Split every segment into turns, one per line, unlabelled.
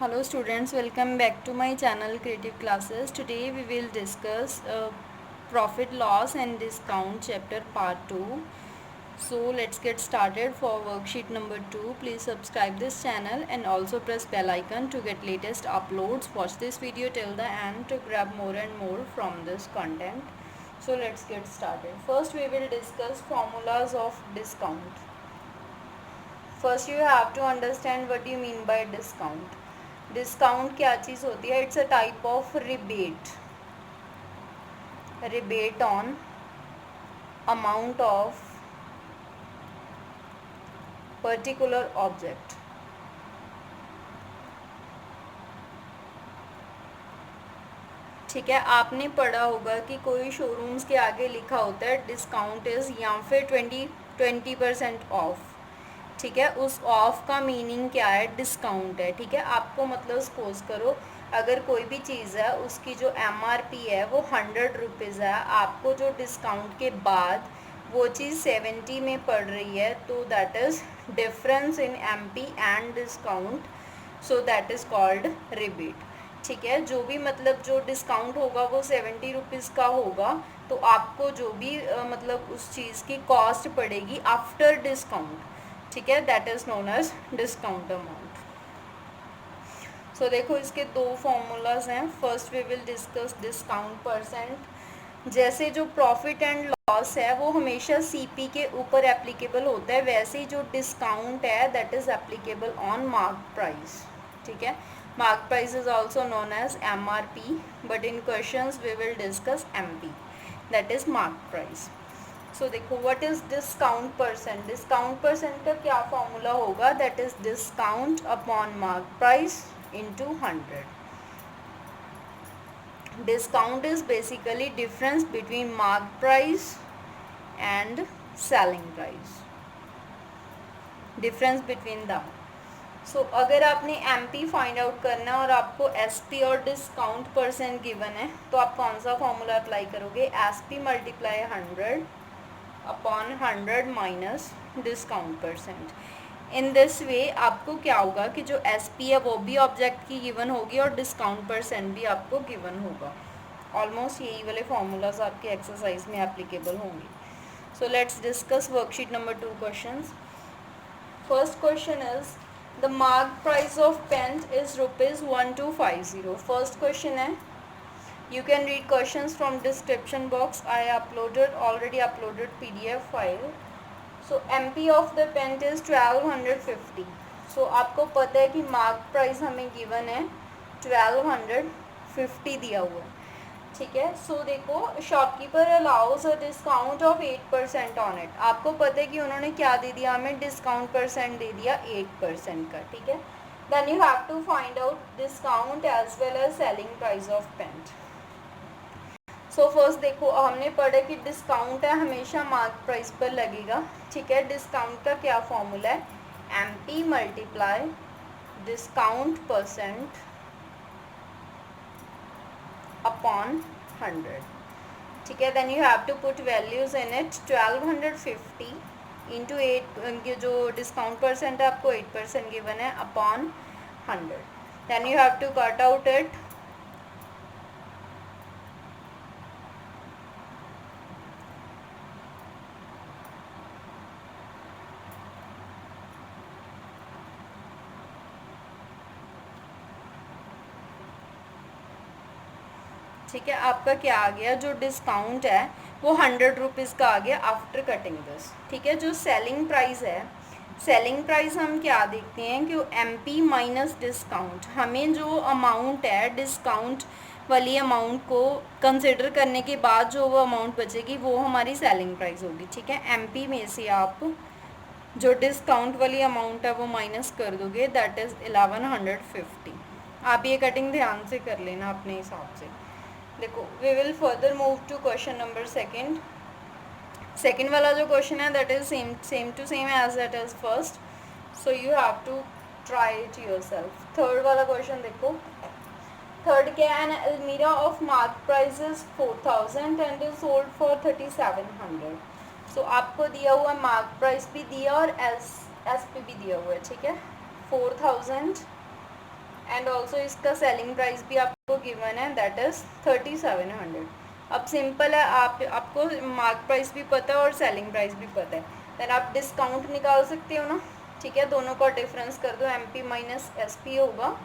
Hello students, welcome back to my channel Creative Classes. Today we will discuss profit loss and discount chapter part 2. So let's get started. For worksheet number 2, please subscribe this channel and also press bell icon to get latest uploads. Watch this video till the end to grab more and more from this content. So let's get started. First we will discuss formulas of discount. First you have to understand what you mean by discount. Discount क्या चीज़ होती है? It's a type of rebate on amount of particular object. ठीक है, आपने पढ़ा होगा कि कोई शोरूम्स के आगे लिखा होता है डिस्काउंट इज़ या फिर 20% ऑफ. ठीक है, उस ऑफ का मीनिंग क्या है? डिस्काउंट है. ठीक है, आपको मतलब सपोज करो अगर कोई भी चीज़ है उसकी जो MRP है वो 100 रुपीज़ है, आपको जो डिस्काउंट के बाद वो चीज़ 70 में पड़ रही है, तो that is difference in MP and discount. So that is called rebate. ठीक है, जो भी मतलब जो डिस्काउंट होगा वो 70 रुपीज़ का होगा, तो आपको जो भी मतलब उस चीज़ की कॉस्ट पड़ेगी आफ्टर डिस्काउंट. ठीक है, that is known as discount amount. So देखो इसके दो फॉर्मूलाज हैं. First we will discuss discount percent. जैसे जो प्रॉफिट एंड लॉस है वो हमेशा CP के ऊपर एप्लीकेबल होता है, वैसे ही जो डिस्काउंट है that is applicable on mark price. ठीक है, mark price is also known as MRP, but in questions we will discuss MP, that is mark price. So देखो what is discount percent. Discount percent का क्या formula होगा? That is discount upon mark price into 100. Discount is basically difference between mark price and selling price, difference between the. So अगर आपने MP find out करना है और आपको SP और डिस्काउंट परसेंट गिवन है, तो आप कौन सा फॉर्मूला अप्लाई करोगे? SP multiply 100 upon 100 minus discount percent. In this way आपको क्या होगा कि जो SP है वो भी ऑब्जेक्ट की गिवन होगी और डिस्काउंट परसेंट भी आपको गिवन होगा. ऑलमोस्ट यही वाले फॉर्मूलाज आपके एक्सरसाइज में एप्लीकेबल होंगे. So let's discuss worksheet number 2 questions. First question is the mark price of paint is ₹1250. First question है. You can read questions from description box. I already uploaded PDF file. So MP of the pen is 1250. So आपको पता है कि mark price हमें given है 1250 दिया हुआ है. ठीक है, सो देखो shopkeeper allows a discount of 8% on it. आपको पता है कि उन्होंने क्या दे दिया हमें? डिस्काउंट परसेंट दे दिया 8% का. ठीक है, then you have to find out discount as well as selling price of paint. So first देखो हमने पढ़ा कि डिस्काउंट है हमेशा मार्क प्राइस पर लगेगा. ठीक है, डिस्काउंट का क्या फॉर्मूला है? MP multiply discount percent upon 100. ठीक है, then you have to put values in it. 1250 into 8, जो डिस्काउंट परसेंट है आपको 8% गिवन है, upon 100. Then you have to cut out it. ठीक है, आपका क्या आ गया? जो डिस्काउंट है वो 100 रुपीज़ का आ गया आफ्टर कटिंग दिस. ठीक है, जो सेलिंग प्राइस है, सेलिंग प्राइस हम क्या देखते हैं कि MP माइनस डिस्काउंट. हमें जो अमाउंट है डिस्काउंट वाली अमाउंट को कंसिडर करने के बाद जो वो अमाउंट बचेगी वो हमारी सेलिंग प्राइस होगी. ठीक है, MP में से आप जो डिस्काउंट वाली अमाउंट है वो माइनस कर दोगे, दैट इज़ 1150. आप ये कटिंग ध्यान से कर लेना अपने हिसाब से. देखो we will further move to question number second वाला जो क्वेश्चन है that is same to same as that is first. So you have to try it yourself. Third वाला क्वेश्चन देखो. थर्ड क्या है? An almirah of mark price is 4000 and is sold for 3700. So आपको दिया हुआ मार्क प्राइस भी दिया और SP भी दिया हुआ है. ठीक है, 4000 एंड ऑल्सो इसका सेलिंग प्राइस भी आपको गिवन है, दैट इज़ 3700। अब सिंपल है, आपको मार्क प्राइस भी पता है और सेलिंग प्राइस भी पता है, देन आप डिस्काउंट निकाल सकते हो ना। ठीक है, दोनों का डिफरेंस कर दो, MP माइनस SP होगा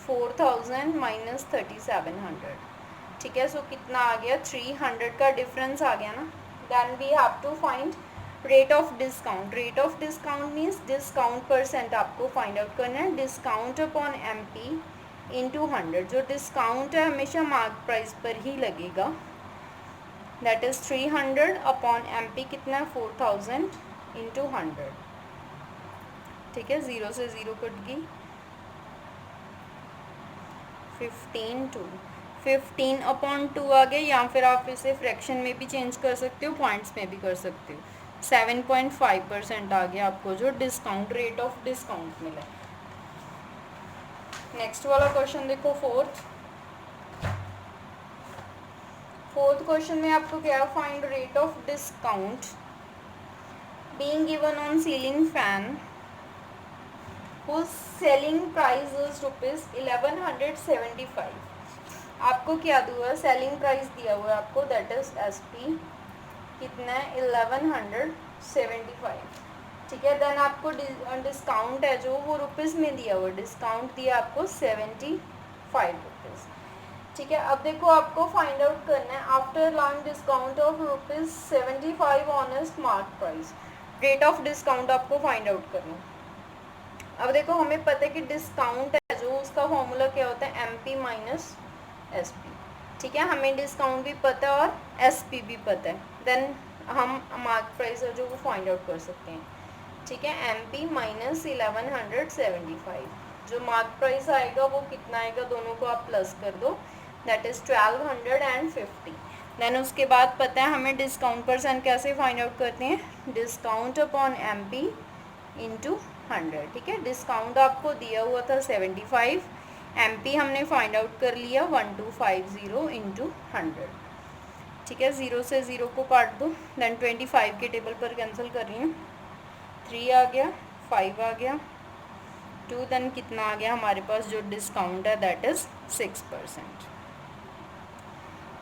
4000 माइनस 3700। ठीक है, सो कितना आ गया, 300 का डिफरेंस आ गया ना। Then we have to find rate of discount. Rate of discount means discount percent आपको फाइंड आउट करना है। Discount upon MP into 100। जो डिस्काउंट है हमेशा मार्क प्राइस पर ही लगेगा, दैट इज़ 300 अपॉन MP कितना है 4000 इंटू 100। ठीक है, 0 से 0 कट गई, 15 अपॉन 2 आ गया, या फिर आप इसे फ्रैक्शन में भी चेंज कर सकते हो, पॉइंट्स में भी कर सकते हो। 7.5% आ गया आपको जो डिस्काउंट, रेट ऑफ डिस्काउंट मिला। नेक्स्ट वाला क्वेश्चन देखो, फोर्थ क्वेश्चन में आपको क्या, find rate of discount being given on ceiling fan whose selling price is rupees 1175। आपको क्या दिया है, सेलिंग प्राइस दिया हुआ है आपको, दैट इज SP कितना है 1175। ठीक है, देन आपको डिस्काउंट है जो वो रुपीज़ में दिया हुआ है, डिस्काउंट दिया आपको 75 रुपीज़। ठीक है, अब देखो आपको फाइंड आउट करना है after allowing discount of rupees 75 on is mark price, rate of discount आपको फाइंड आउट करना है। अब देखो हमें पता है कि डिस्काउंट है जो, उसका फॉर्मूला क्या होता है, MP माइनस SP। ठीक है, हमें डिस्काउंट भी पता है और SP भी पता है, देन हम मार्क प्राइस है जो वो फाइंड आउट कर सकते हैं। ठीक है, MP माइनस 1175, जो मार्क प्राइस आएगा वो कितना आएगा, दोनों को आप प्लस कर दो, दैट इज़ 1250। देन उसके बाद पता है हमें डिस्काउंट परसेंट कैसे फाइंड आउट करते हैं, डिस्काउंट अपॉन MP इंटू 100। ठीक है, डिस्काउंट आपको दिया हुआ था 75, MP हमने फाइंड आउट कर लिया 1250 इंटू 100। ठीक है, 0 से 0 को काट दो, देन 25 के टेबल पर कैंसिल कर रही हूँ, 3 आ गया, 5 आ गया, 2, देन कितना आ गया हमारे पास जो डिस्काउंट है, दैट इज़ 6%।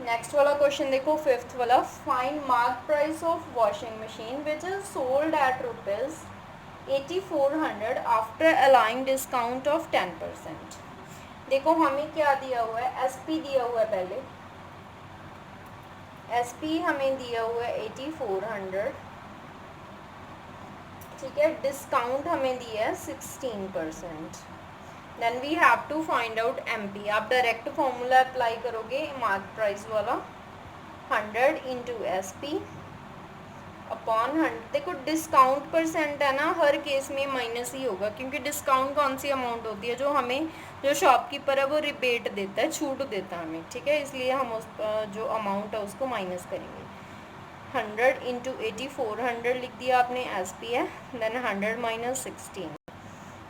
नेक्स्ट वाला क्वेश्चन देखो, फिफ्थ वाला, find mark price of washing machine which is sold at rupees 8400 after allowing discount of 10%। देखो हमें क्या दिया हुआ है, SP दिया हुआ है, पहले SP हमें दिया हुआ है 8400। ठीक है, डिस्काउंट हमें दिया है 16%। Then we have to find out MP। आप डायरेक्ट फॉर्मूला अप्लाई करोगे मार्क प्राइस वाला, 100 इंटू SP अपॉन 100। देखो डिस्काउंट परसेंट है ना, हर केस में माइनस ही होगा, क्योंकि डिस्काउंट कौन सी अमाउंट होती है, जो हमें, जो शॉपकीपर है वो रिबेट देता है, छूट देता है हमें। ठीक है, इसलिए हम उस जो अमाउंट है उसको माइनस करेंगे। 100 इंटू 8400 लिख दिया आपने, SP है, then 100 minus 16,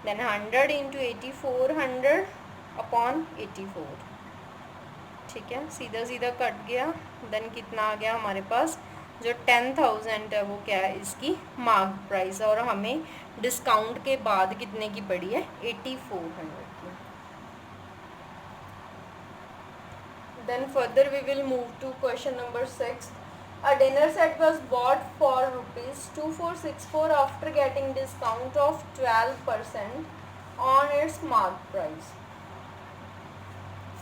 then 100 into 8400 upon 84। ठीक है, सीधा सीधा कट गया, देन कितना आ गया हमारे पास, जो 10,000 है वो क्या है, इसकी मार्क प्राइस है, और हमें डिस्काउंट के बाद कितने की पड़ी है, 8400 की। Then further we will move to question number 6। A dinner set was bought for ₹2464 after getting discount of 12% on its mark price.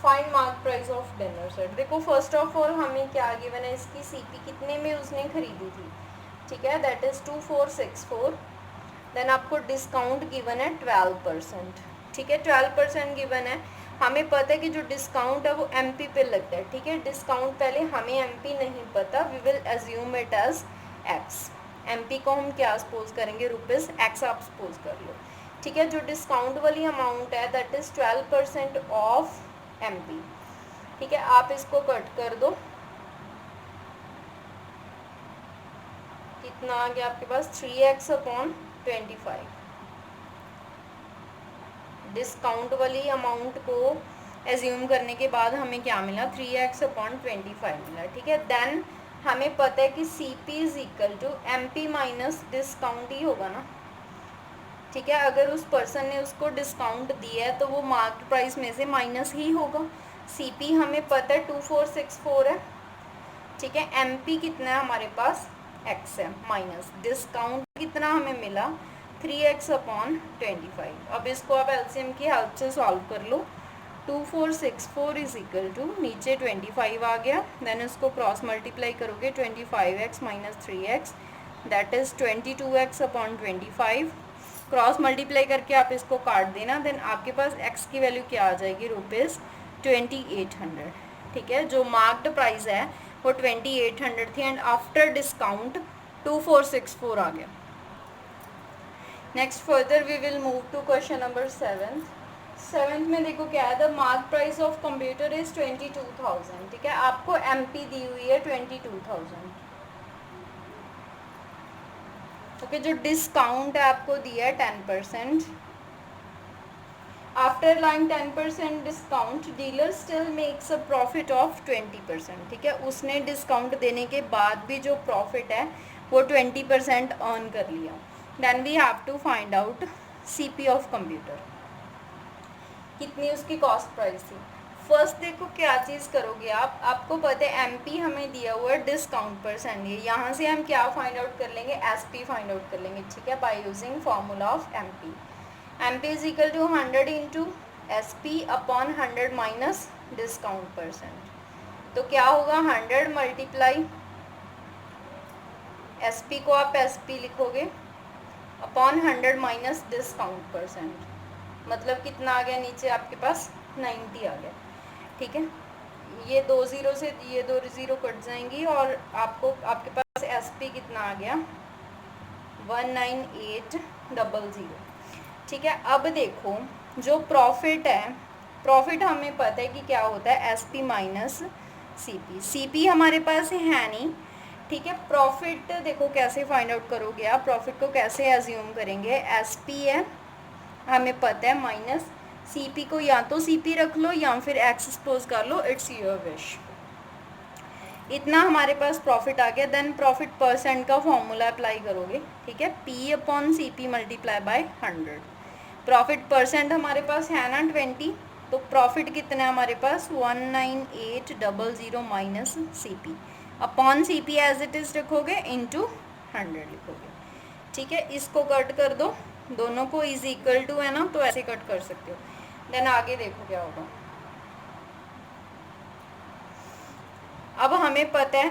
Find mark price of dinner set. देखो फर्स्ट ऑफ ऑल हमें क्या given है, इसकी CP कितने में उसने खरीदी थी। ठीक है, दैट इज़ 2464। देन आपको डिस्काउंट गिवन है 12%। ठीक है, 12% गिवन है, हमें पता है कि जो डिस्काउंट है वो MP पे लगता है। ठीक है, डिस्काउंट पहले हमें MP नहीं पता, we will assume it as X। MP को हम क्या सपोज करेंगे, ₹X आप सपोज कर लो। ठीक है, जो डिस्काउंट वाली अमाउंट है दैट इज़ 12% ऑफ MP। ठीक है, आप इसको कट कर दो, कितना आ गया आपके पास, 3x अपॉन 25। डिस्काउंट वाली अमाउंट को एज्यूम करने के बाद हमें क्या मिला, 3x अपॉन 25 मिला। ठीक है, देन हमें पता है कि CP is equal to MP minus discount ही होगा ना। ठीक है, अगर उस पर्सन ने उसको डिस्काउंट दिया है तो वो मार्केट प्राइस में से माइनस ही होगा। सीपी हमें पता है 2464 है, ठीक है। एमपी कितना है हमारे पास, एक्स है, माइनस डिस्काउंट कितना हमें मिला 3x अपॉन 25। अब इसको आप एलसीएम की हेल्प से सॉल्व कर लो। 2464 इज इक्वल टू, नीचे 25 आ गया, देन इसको क्रॉस मल्टीप्लाई करोगे 25x minus 3x, that is 22x upon 25। Cross multiply करके आप इसको काट देना, देन आपके पास x की वैल्यू क्या आ जाएगी, ₹2800, ठीक है। जो मार्क्ड प्राइस है वो 2800 थी एंड आफ्टर डिस्काउंट 2464 आ गया। Next further we will move to question number 7th में देखो क्या है, the mark price of computer is 22,000, ठीक है। आपको एमपी दी हुई है 22,000, ओके। जो डिस्काउंट है आपको दिया है 10%। After lying 10% discount dealer still makes a profit of 20%, ठीक है। उसने डिस्काउंट देने के बाद भी जो प्रॉफिट है वो 20% अर्न कर लिया। Then we have to find out CP of computer, कितनी उसकी कॉस्ट प्राइस थी। फर्स्ट देखो क्या चीज़ करोगे आप, आपको पता है एमपी हमें दिया हुआ है डिस्काउंट परसेंट, ये यहाँ से हम क्या फाइंड आउट कर लेंगे, एसपी फाइंड आउट कर लेंगे, ठीक है, by using formula of MP. MP is equal to 100 into SP upon 100 minus discount percent. तो क्या होगा, 100 मल्टीप्लाई एसपी को आप एसपी लिखोगे अपॉन 100 माइनस डिस्काउंट परसेंट, मतलब कितना आ गया, नीचे आपके पास 90 आ गया, ठीक है। ये 2 ज़ीरो से ये 2 ज़ीरो कट जाएंगी और आपको आपके पास एसपी कितना आ गया 19800, ठीक है। अब देखो जो प्रॉफिट है, प्रॉफिट हमें पता है कि क्या होता है, एसपी माइनस सीपी। सीपी हमारे पास है नहीं, ठीक है। प्रॉफिट देखो कैसे फाइंड आउट करोगे आप, प्रॉफिट को कैसे एज्यूम करेंगे, एसपी है हमें पता है माइनस सीपी को या तो सीपी रख लो या फिर एक्स सपोज कर लो, इट्स योर विश। इतना हमारे पास प्रॉफिट आ गया, देन प्रॉफिट परसेंट का फॉर्मूला अप्लाई करोगे, ठीक है, P upon C P multiply by 100। Profit percent हमारे पास है ना 20, तो प्रॉफिट कितना है हमारे पास 19800 minus C P upon C P as it is रखोगे इंटू 100 लिखोगे, ठीक है। इसको कट कर दो, दोनों को इज इक्वल टू है ना, तो ऐसे कट कर सकते हो। देन आगे देखो क्या होगा। अब हमें पता है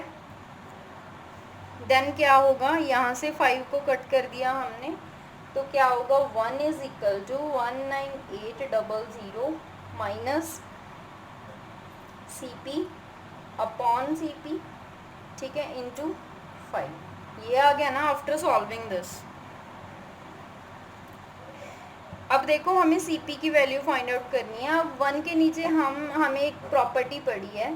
देन क्या होगा, यहाँ से 5 को कट कर दिया हमने, तो क्या होगा 1 is equal to 19800 minus C P upon C P, ठीक है, इंटू 5। ये आ गया ना आफ्टर सॉल्विंग दिस। अब देखो हमें सीपी की वैल्यू फाइंड आउट करनी है। अब 1 के नीचे हमें एक प्रॉपर्टी पड़ी है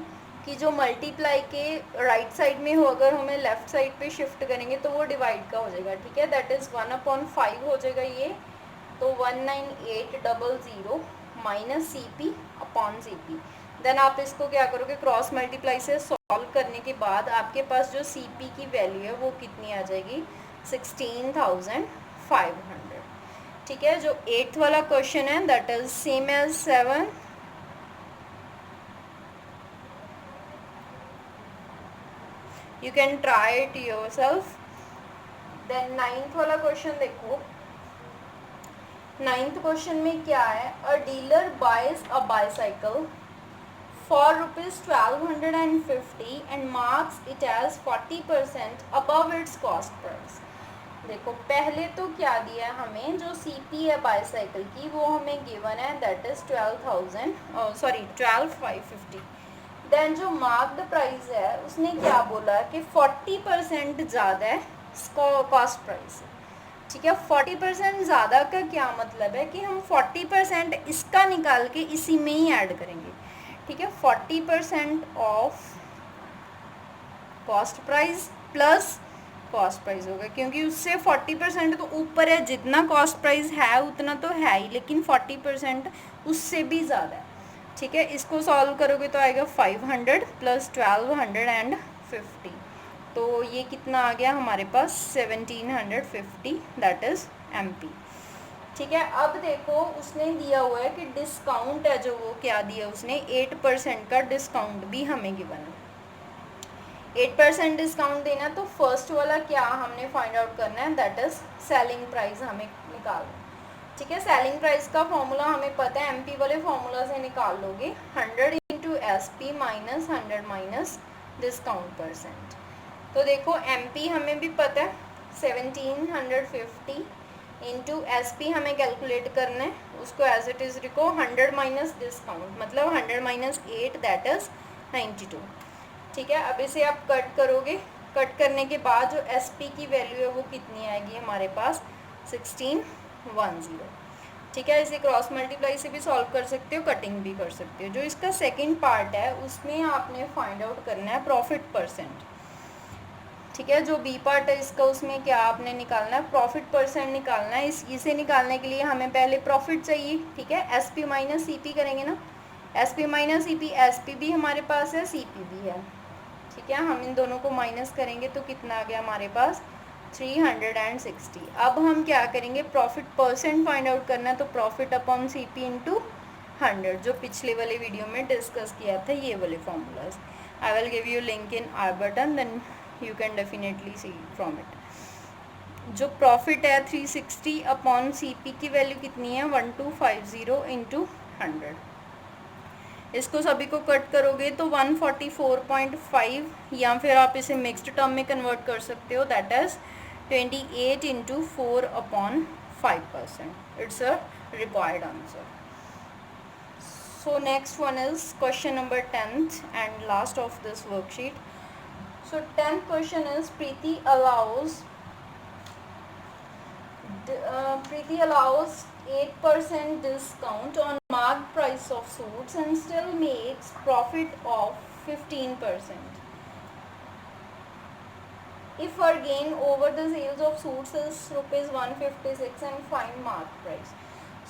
कि जो मल्टीप्लाई के राइट साइड में हो अगर हमें लेफ्ट साइड पे शिफ्ट करेंगे तो वो डिवाइड का हो जाएगा, ठीक है, दैट इज़ 1/5 हो जाएगा ये, तो 19800 minus C P upon C P. Then आप इसको क्या करोगे, क्रॉस मल्टीप्लाई से सॉल्व करने के बाद आपके पास जो सी पी की वैल्यू है वो कितनी आ जाएगी 16,500, ठीक है। जो 8th वाला क्वेश्चन है that is same as 7, you can try it yourself. Then 9th वाला क्वेश्चन देखो, 9th क्वेश्चन में क्या है, a dealer buys a bicycle for ₹1250 and marks it as 40% above its cost price. देखो पहले तो क्या दिया है हमें, जो सीपी है बाईसाइकिल की वो हमें गिवन है दैट इज 12,550। देन जो मार्क्ड प्राइस है उसने क्या बोला कि 40% ज़्यादा है कॉस्ट प्राइस, ठीक है। 40% ज़्यादा का क्या मतलब है कि हम 40% इसका निकाल के इसी में ही ऐड करेंगे, ठीक है। 40% of cost price plus cost price होगा, क्योंकि उससे 40% तो ऊपर है, जितना कॉस्ट प्राइस है उतना तो है ही, लेकिन 40% उससे भी ज़्यादा है, ठीक है। इसको सॉल्व करोगे तो आएगा 500 प्लस 1250, तो ये कितना आ गया हमारे पास 1750, दैट इज़ एमपी। ठीक है। अब देखो उसने दिया हुआ है कि डिस्काउंट है जो वो क्या दिया उसने 8% का डिस्काउंट भी हमें गिवन है। 8% डिस्काउंट देना तो फर्स्ट वाला क्या हमने फाइंड आउट करना है, दैट इज सेलिंग प्राइस हमें निकालना है। ठीक है, सेलिंग प्राइस का फॉर्मूला हमें पता है, एमपी वाले फॉर्मूला से निकाल लोगे 100 into S P minus 100 minus discount percent. तो देखो एमपी हमें भी पता है 1750 इंटू एस पी हमें कैलकुलेट करना है, उसको एज इट इज़ लिखो 100 माइनस डिस्काउंट मतलब 100 माइनस 8 दैट इज़ 92। ठीक है, अब इसे आप कट करोगे, कट करने के बाद जो एस पी की वैल्यू है वो कितनी आएगी हमारे पास 1610। ठीक है, इसे क्रॉस मल्टीप्लाई से भी सॉल्व कर सकते हो, कटिंग भी कर सकते हो। जो इसका सेकंड पार्ट है उसमें आपने फाइंड आउट करना है प्रॉफिट परसेंट। ठीक है, जो बी पार्ट है इसका उसमें क्या आपने निकालना है, प्रॉफिट परसेंट निकालना है। इसे निकालने के लिए हमें पहले प्रॉफिट चाहिए। ठीक है, S P minus C P करेंगे ना, S P minus C P, S P भी हमारे पास है, सी पी भी है। ठीक है, हम इन दोनों को माइनस करेंगे तो कितना आ गया हमारे पास 360। अब हम क्या करेंगे, प्रॉफिट परसेंट फाइंड आउट करना है, तो profit upon C P into 100 जो पिछले वाले वीडियो में डिस्कस किया था, ये वाले formulas. I will give you link in I button, then you can definitely see from it. जो प्रॉफिट है 360 अपॉन सी पी की वैल्यू कितनी है 1250 इंटू 100। इसको सभी को कट करोगे तो 144.5, या फिर आप इसे मिक्स्ड टर्म में कन्वर्ट कर सकते हो, that is 28 into 4 upon 5%। It's a required answer. So next one is question number 10th and last of this worksheet. So 10th question is Preeti allows 8% discount on marked price of suits and still makes profit of 15%. If her gain over the sales of suits is rupees 156 and find mark price.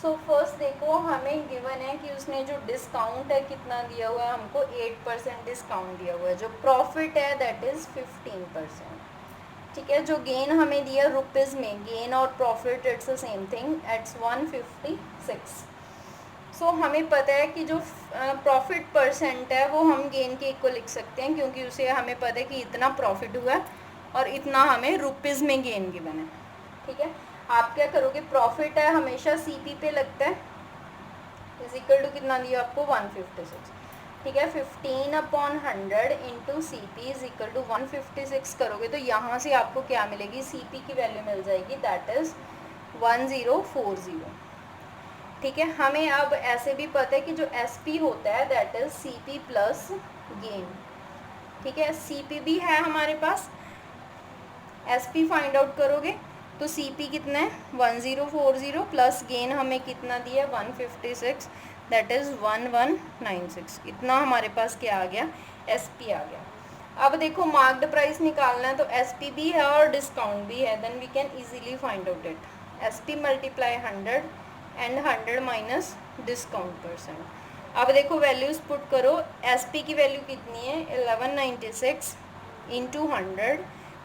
So first देखो हमें given है कि उसने जो discount है कितना दिया हुआ है, हमको 8% डिस्काउंट दिया हुआ है। जो प्रॉफिट है दैट इज़ 15%। ठीक है, जो गेन हमें दिया रुपीज़ में, गेन और profit it's the same thing, it's 156। सो हमें पता है कि जो प्रॉफिट परसेंट है वो हम गेन के इक्वल लिख सकते हैं, क्योंकि उसे हमें पता है कि इतना प्रॉफिट हुआ है और इतना हमें रुपीज़ में गेन गिवन है। ठीक है, आप क्या करोगे, प्रॉफिट है हमेशा सी पी पे लगता है, इज इक्वल टू कितना दिया आपको 156। ठीक है, 15 अपॉन 100 into C P is equal to 156 करोगे तो यहाँ से आपको क्या मिलेगी, सी पी की वैल्यू मिल जाएगी, दैट इज़ 1040। ठीक है, हमें अब ऐसे भी पता है कि जो एस पी होता है that is C P plus gain. ठीक है, सी पी भी है हमारे पास, एस पी फाइंड आउट करोगे तो सी पी कितना है 1040 प्लस गेन हमें कितना दिया 156, दैट इज़ 1196। इतना हमारे पास क्या आ गया, एस पी आ गया। अब देखो मार्क्ड प्राइस निकालना है तो एस पी भी है और डिस्काउंट भी है, then we can easily find out it. S P multiply 100 and 100 minus discount percent. अब देखो वैल्यूज़ पुट करो, एस पी की वैल्यू कितनी है 1196 इंटू 100,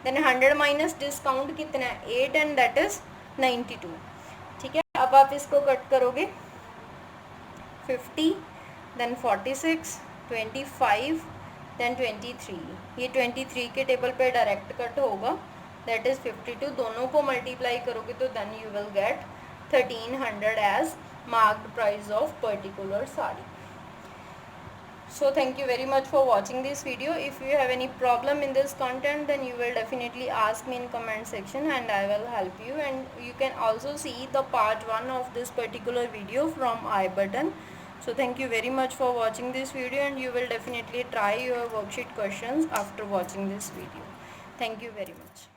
देन 100 माइनस डिस्काउंट कितना है 8 एंड दैट इज 92। ठीक है, अब आप इसको कट करोगे 50 देन 46 25 देन 23, ये 23 के टेबल पे डायरेक्ट कट होगा, दैट इज 52। दोनों को मल्टीप्लाई करोगे तो then you will get 1300 as marked price of particular sari. So thank you very much for watching this video. If you have any problem in this content, then you will definitely ask me in comment section and I will help you. And you can also see the part 1 of this particular video from I button. So thank you very much for watching this video and you will definitely try your worksheet questions after watching this video. Thank you very much.